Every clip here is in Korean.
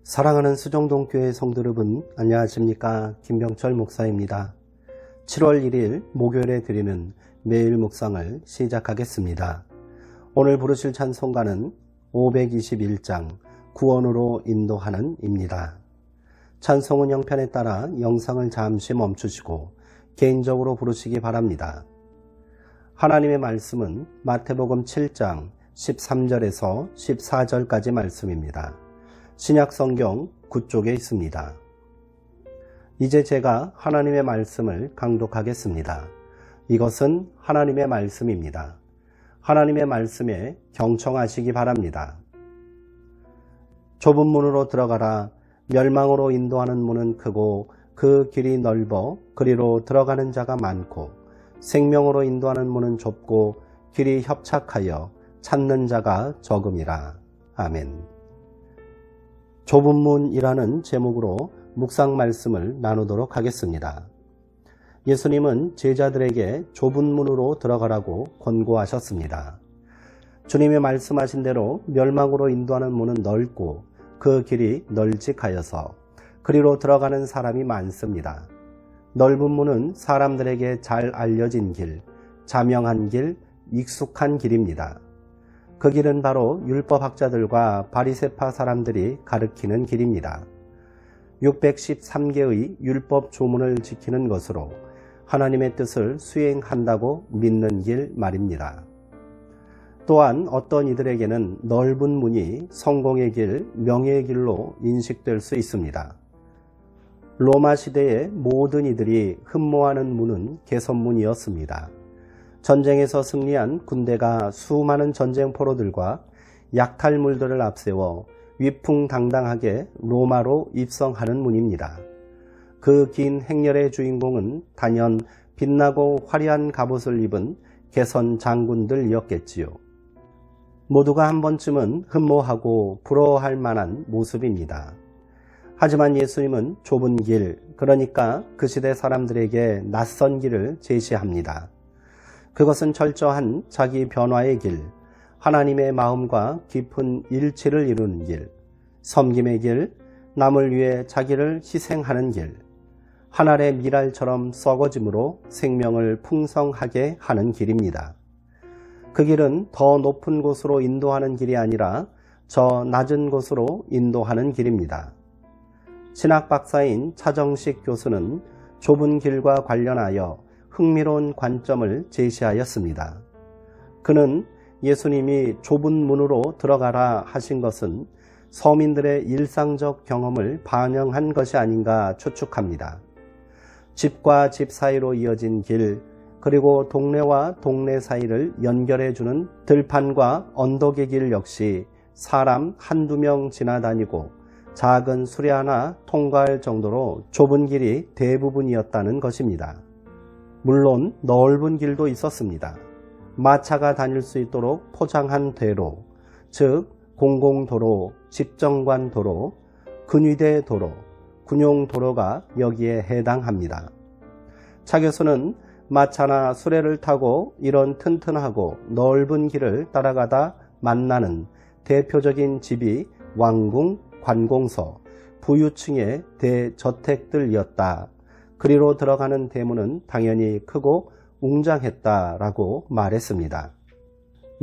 사랑하는 수정동교회 성도 여러분, 안녕하십니까? 김병철 목사입니다. 7월 1일 목요일에 드리는 매일 묵상을 시작하겠습니다. 오늘 부르실 찬송가는 521장 구원으로 인도하는 입니다. 찬송은 형편에 따라 영상을 잠시 멈추시고 개인적으로 부르시기 바랍니다. 하나님의 말씀은 마태복음 7장 13절에서 14절까지 말씀입니다. 신약성경 9쪽에 있습니다. 이제 제가 하나님의 말씀을 강독하겠습니다. 이것은 하나님의 말씀입니다. 하나님의 말씀에 경청하시기 바랍니다. 좁은 문으로 들어가라. 멸망으로 인도하는 문은 크고 그 길이 넓어 그리로 들어가는 자가 많고 생명으로 인도하는 문은 좁고 길이 협착하여 찾는 자가 적음이라. 아멘. 좁은 문이라는 제목으로 묵상 말씀을 나누도록 하겠습니다. 예수님은 제자들에게 좁은 문으로 들어가라고 권고하셨습니다. 주님이 말씀하신 대로 멸망으로 인도하는 문은 넓고 그 길이 널찍하여서 그리로 들어가는 사람이 많습니다. 넓은 문은 사람들에게 잘 알려진 길, 자명한 길, 익숙한 길입니다. 그 길은 바로 율법학자들과 바리새파 사람들이 가르치는 길입니다. 613개의 율법 조문을 지키는 것으로 하나님의 뜻을 수행한다고 믿는 길 말입니다. 또한 어떤 이들에게는 넓은 문이 성공의 길, 명예의 길로 인식될 수 있습니다. 로마 시대의 모든 이들이 흠모하는 문은 개선문이었습니다. 전쟁에서 승리한 군대가 수많은 전쟁 포로들과 약탈물들을 앞세워 위풍당당하게 로마로 입성하는 문입니다. 그 긴 행렬의 주인공은 단연 빛나고 화려한 갑옷을 입은 개선 장군들이었겠지요. 모두가 한 번쯤은 흠모하고 부러워할 만한 모습입니다. 하지만 예수님은 좁은 길, 그러니까 그 시대 사람들에게 낯선 길을 제시합니다. 그것은 철저한 자기 변화의 길, 하나님의 마음과 깊은 일치를 이루는 길, 섬김의 길, 남을 위해 자기를 희생하는 길, 한 알의 밀알처럼 썩어짐으로 생명을 풍성하게 하는 길입니다. 그 길은 더 높은 곳으로 인도하는 길이 아니라 저 낮은 곳으로 인도하는 길입니다. 신학 박사인 차정식 교수는 좁은 길과 관련하여 흥미로운 관점을 제시하였습니다. 그는 예수님이 좁은 문으로 들어가라 하신 것은 서민들의 일상적 경험을 반영한 것이 아닌가 추측합니다. 집과 집 사이로 이어진 길, 그리고 동네와 동네 사이를 연결해주는 들판과 언덕의 길 역시 사람 한두 명 지나다니고 작은 수레 하나 통과할 정도로 좁은 길이 대부분이었다는 것입니다. 물론 넓은 길도 있었습니다. 마차가 다닐 수 있도록 포장한 대로, 즉 공공도로, 집정관도로, 근위대 도로, 군용도로가 여기에 해당합니다. 차 교수는 마차나 수레를 타고 이런 튼튼하고 넓은 길을 따라가다 만나는 대표적인 집이 왕궁, 관공서, 부유층의 대저택들이었다. 그리로 들어가는 대문은 당연히 크고 웅장했다라고 말했습니다.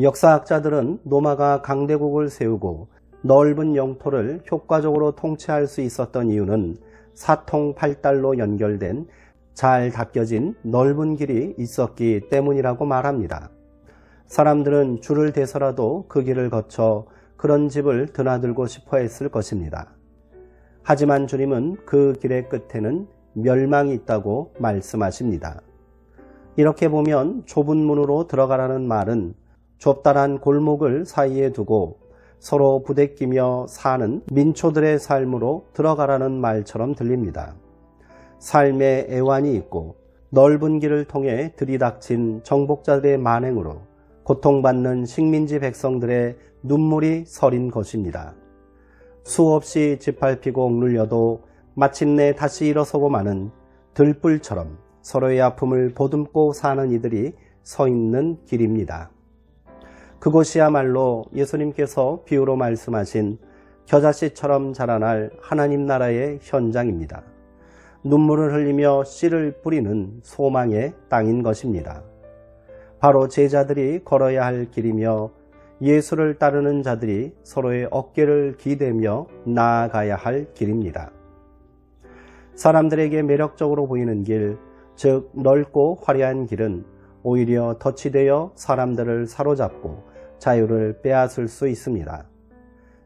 역사학자들은 로마가 강대국을 세우고 넓은 영토를 효과적으로 통치할 수 있었던 이유는 사통팔달로 연결된 잘 닦여진 넓은 길이 있었기 때문이라고 말합니다. 사람들은 줄을 대서라도 그 길을 거쳐 그런 집을 드나들고 싶어 했을 것입니다. 하지만 주님은 그 길의 끝에는 멸망이 있다고 말씀하십니다. 이렇게 보면 좁은 문으로 들어가라는 말은 좁다란 골목을 사이에 두고 서로 부대끼며 사는 민초들의 삶으로 들어가라는 말처럼 들립니다. 삶에 애환이 있고 넓은 길을 통해 들이닥친 정복자들의 만행으로 고통받는 식민지 백성들의 눈물이 서린 것입니다. 수없이 짓밟히고 억눌려도 마침내 다시 일어서고 마는 들불처럼 서로의 아픔을 보듬고 사는 이들이 서 있는 길입니다. 그곳이야말로 예수님께서 비유로 말씀하신 겨자씨처럼 자라날 하나님 나라의 현장입니다. 눈물을 흘리며 씨를 뿌리는 소망의 땅인 것입니다. 바로 제자들이 걸어야 할 길이며 예수를 따르는 자들이 서로의 어깨를 기대며 나아가야 할 길입니다. 사람들에게 매력적으로 보이는 길, 즉 넓고 화려한 길은 오히려 덫이 되어 사람들을 사로잡고 자유를 빼앗을 수 있습니다.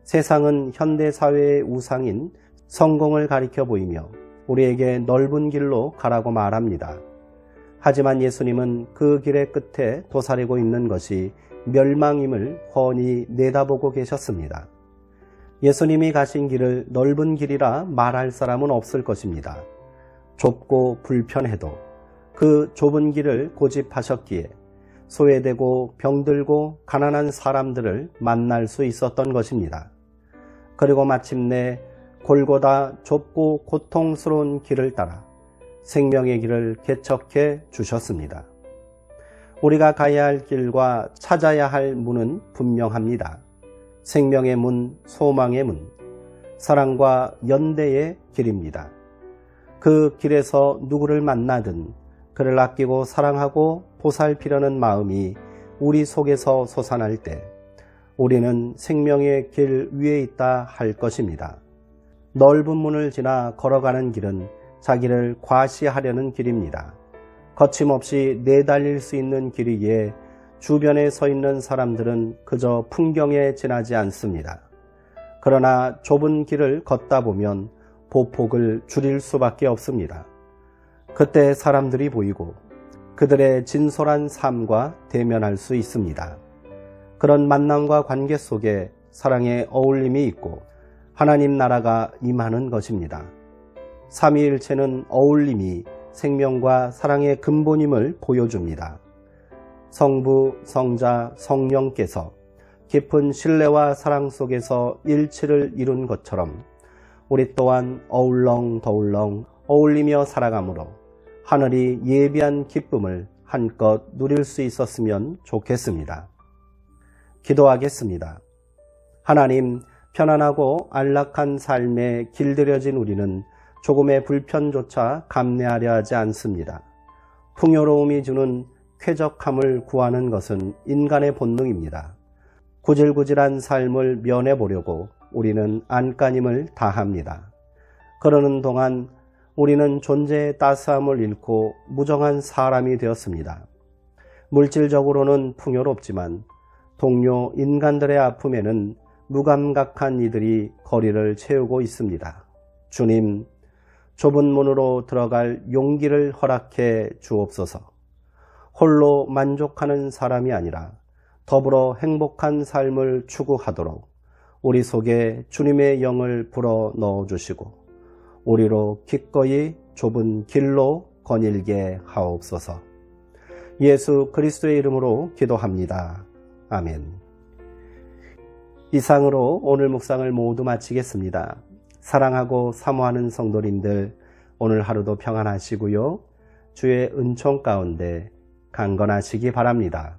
세상은 현대사회의 우상인 성공을 가리켜 보이며 우리에게 넓은 길로 가라고 말합니다. 하지만 예수님은 그 길의 끝에 도사리고 있는 것이 멸망임을 훤히 내다보고 계셨습니다. 예수님이 가신 길을 넓은 길이라 말할 사람은 없을 것입니다. 좁고 불편해도 그 좁은 길을 고집하셨기에 소외되고 병들고 가난한 사람들을 만날 수 있었던 것입니다. 그리고 마침내 골고다 좁고 고통스러운 길을 따라 생명의 길을 개척해 주셨습니다. 우리가 가야 할 길과 찾아야 할 문은 분명합니다. 생명의 문, 소망의 문, 사랑과 연대의 길입니다. 그 길에서 누구를 만나든 그를 아끼고 사랑하고 보살피려는 마음이 우리 속에서 솟아날 때 우리는 생명의 길 위에 있다 할 것입니다. 넓은 문을 지나 걸어가는 길은 자기를 과시하려는 길입니다. 거침없이 내달릴 수 있는 길이기에 주변에 서 있는 사람들은 그저 풍경에 지나지 않습니다. 그러나 좁은 길을 걷다 보면 보폭을 줄일 수밖에 없습니다. 그때 사람들이 보이고 그들의 진솔한 삶과 대면할 수 있습니다. 그런 만남과 관계 속에 사랑의 어울림이 있고 하나님 나라가 임하는 것입니다. 삼위일체는 어울림이 생명과 사랑의 근본임을 보여줍니다. 성부, 성자, 성령께서 깊은 신뢰와 사랑 속에서 일치를 이룬 것처럼 우리 또한 어울렁더울렁 어울리며 살아가므로 하늘이 예비한 기쁨을 한껏 누릴 수 있었으면 좋겠습니다. 기도하겠습니다. 하나님, 편안하고 안락한 삶에 길들여진 우리는 조금의 불편조차 감내하려 하지 않습니다. 풍요로움이 주는 쾌적함을 구하는 것은 인간의 본능입니다. 구질구질한 삶을 면해보려고 우리는 안간힘을 다합니다. 그러는 동안 우리는 존재의 따스함을 잃고 무정한 사람이 되었습니다. 물질적으로는 풍요롭지만 동료 인간들의 아픔에는 무감각한 이들이 거리를 채우고 있습니다. 주님, 좁은 문으로 들어갈 용기를 허락해 주옵소서. 홀로 만족하는 사람이 아니라 더불어 행복한 삶을 추구하도록 우리 속에 주님의 영을 불어 넣어주시고 우리로 기꺼이 좁은 길로 거닐게 하옵소서. 예수 그리스도의 이름으로 기도합니다. 아멘. 이상으로 오늘 묵상을 모두 마치겠습니다. 사랑하고 사모하는 성도님들, 오늘 하루도 평안하시고요. 주의 은총 가운데 강건하시기 바랍니다.